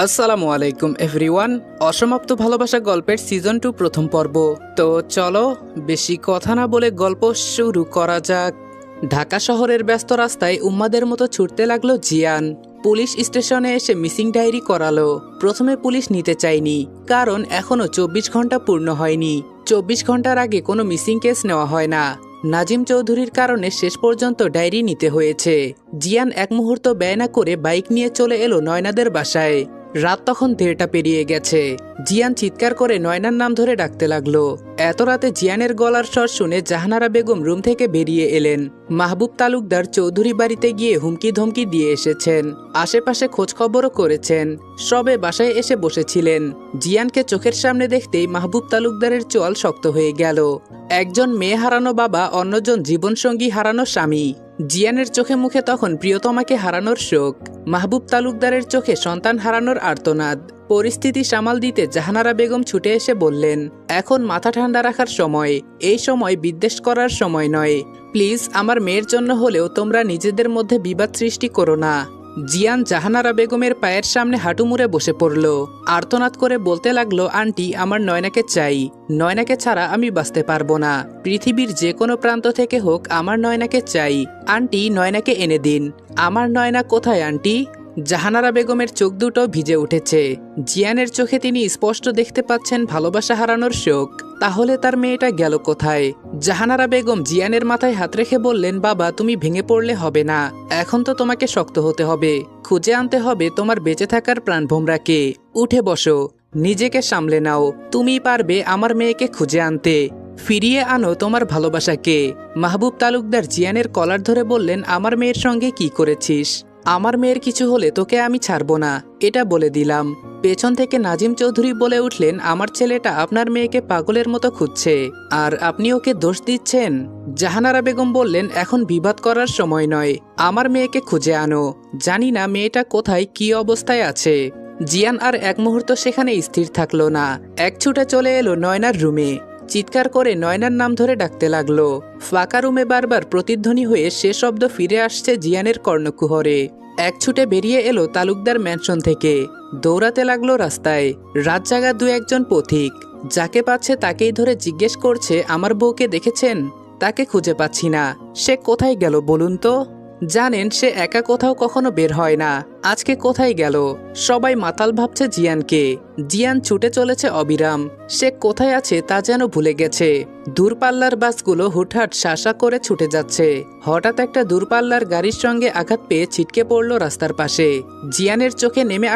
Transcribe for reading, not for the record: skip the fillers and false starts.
আসসালামু আলাইকুম এভরিওয়ান। অসমাপ্ত ভালোবাসা গল্পের সিজন 2 প্রথম পর্ব। তো চলো বেশি কথা না বলে গল্প শুরু করা যাক। ঢাকা শহরের ব্যস্ত রাস্তায় উম্মাদের মতো ছুটতে লাগলো জিয়ান। পুলিশ স্টেশনে এসে মিসিং ডায়েরি করালো। প্রথমে পুলিশ নিতে চায়নি, কারণ এখনো 24 ঘন্টা পূর্ণ হয়নি। 24 ঘন্টার আগে কোনো মিসিং কেস নেওয়া হয় না। নাজিম চৌধুরীর কারণে শেষ পর্যন্ত ডায়েরি নিতে হয়েছে। জিয়ান এক মুহূর্ত ব্যয় না করে বাইক নিয়ে চলে এলো নয়নাদের বাসায়। রাত তখন 1:30 পেরিয়ে গেছে। জিয়ান চিৎকার করে নয়নার নাম ধরে ডাকতে লাগলো। এত রাতে জিয়ানের গলার স্বর শুনে জাহানারা বেগম রুম থেকে বেরিয়ে এলেন। মাহবুব তালুকদার চৌধুরী বাড়িতে গিয়ে হুমকি ধমকি দিয়ে এসেছেন। আশেপাশে খোঁজখবরও করেছেন। সবে বাসায় এসে বসেছিলেন। জিয়ানকে চোখের সামনে দেখতেই মাহবুব তালুকদারের চোয়াল শক্ত হয়ে গেল। একজন মেয়ে হারানো বাবা, অন্যজন জীবনসঙ্গী হারানো স্বামী। জিয়ানের চোখে মুখে তখন প্রিয়তমাকে হারানোর শোক। মাহবুব তালুকদারের চোখে সন্তান হারানোর আর্তনাদ। পরিস্থিতি সামাল দিতে জাহানারা বেগম ছুটে এসে বললেন, এখন মাথা ঠান্ডা রাখার সময়, এই সময় বিদ্বেষ করার সময় নয়। প্লিজ আমার মেয়ের জন্য হলেও তোমরা নিজেদের মধ্যে বিবাদ সৃষ্টি করো না। জিয়ান জাহানারা বেগমের পায়ের সামনে হাঁটু মুড়ে বসে পড়ল। আর্তনাদ করে বলতে লাগলো, আন্টি আমার নয়নাকে চাই। নয়নাকে ছাড়া আমি বাঁচতে পারবো না। পৃথিবীর যে কোনো প্রান্ত থেকে হোক আমার নয়নাকে চাই। আন্টি নয়নাকে এনে দিন। আমার নয়না কোথায় আন্টি? জাহানারা বেগমের চোখ দুটো ভিজে উঠেছে। জিয়ানের চোখে তিনি স্পষ্ট দেখতে পাচ্ছেন ভালোবাসা হারানোর শোক। তাহলে তার মেয়েটা গেল কোথায়? জাহানারা বেগম জিয়ানের মাথায় হাত রেখে বললেন, বাবা তুমি ভেঙে পড়লে হবে না। এখন তো তোমাকে শক্ত হতে হবে। খুঁজে আনতে হবে তোমার বেঁচে থাকার প্রাণভোমরাকে। উঠে বসো, নিজেকে সামলে নাও। তুমি পারবে আমার মেয়েকে খুঁজে আনতে। ফিরিয়ে আনো তোমার ভালোবাসাকে। মাহবুব তালুকদার জিয়ানের কলার ধরে বললেন, আমার মেয়ের সঙ্গে কি করেছিস? আমার মেয়ের কিছু হলে তোকে আমি ছাড়বো না, এটা বলে দিলাম। পেছন থেকে নাজিম চৌধুরী বলে উঠলেন, আমার ছেলেটা আপনার মেয়েকে পাগলের মতো খুঁজছে, আর আপনি ওকে দোষ দিচ্ছেন। জাহানারা বেগম বললেন, এখন বিবাদ করার সময় নয়। আমার মেয়েকে খুঁজে আনো। জানি না মেয়েটা কোথায়, কি অবস্থায় আছে। জিয়ান আর এক মুহূর্ত সেখানে স্থির থাকলো না। এক ছুটে চলে এলো নয়নার রুমে। চিৎকার করে নয়নার নাম ধরে ডাকতে লাগলো। ফাঁকা রুমে বারবার প্রতিধ্বনি হয়ে সে শব্দ ফিরে আসছে জিয়ানের কর্ণকুহরে। এক ছুটে বেরিয়ে এলো তালুকদার ম্যানশন থেকে। দৌড়াতে লাগলো রাস্তায়। রাত জাগা দু একজন পথিক। যাকে পাচ্ছে তাকেই ধরে জিজ্ঞেস করছে, আমার বউকে দেখেছেন? তাকে খুঁজে পাচ্ছি না। সে কোথায় গেল বলুন তো? জানেন সে একা কোথাও কখনো বের হয় না। আজকে কোথায় গেল? সবাই মাতাল ভাবছে জিয়ানকে। জিয়ান ছুটে চলেছে অবিরাম। সে কোথায় আছে তা যেন ভুলে গেছে। দূরপাল্লার বাসগুলো হুটহাট শাসা করে ছুটে যাচ্ছে। হঠাৎ একটা দূরপাল্লার গাড়ির সঙ্গে আঘাত পেয়ে ছিটকে পড়ল রাস্তার পাশে। জিয়ানের চোখে নেমে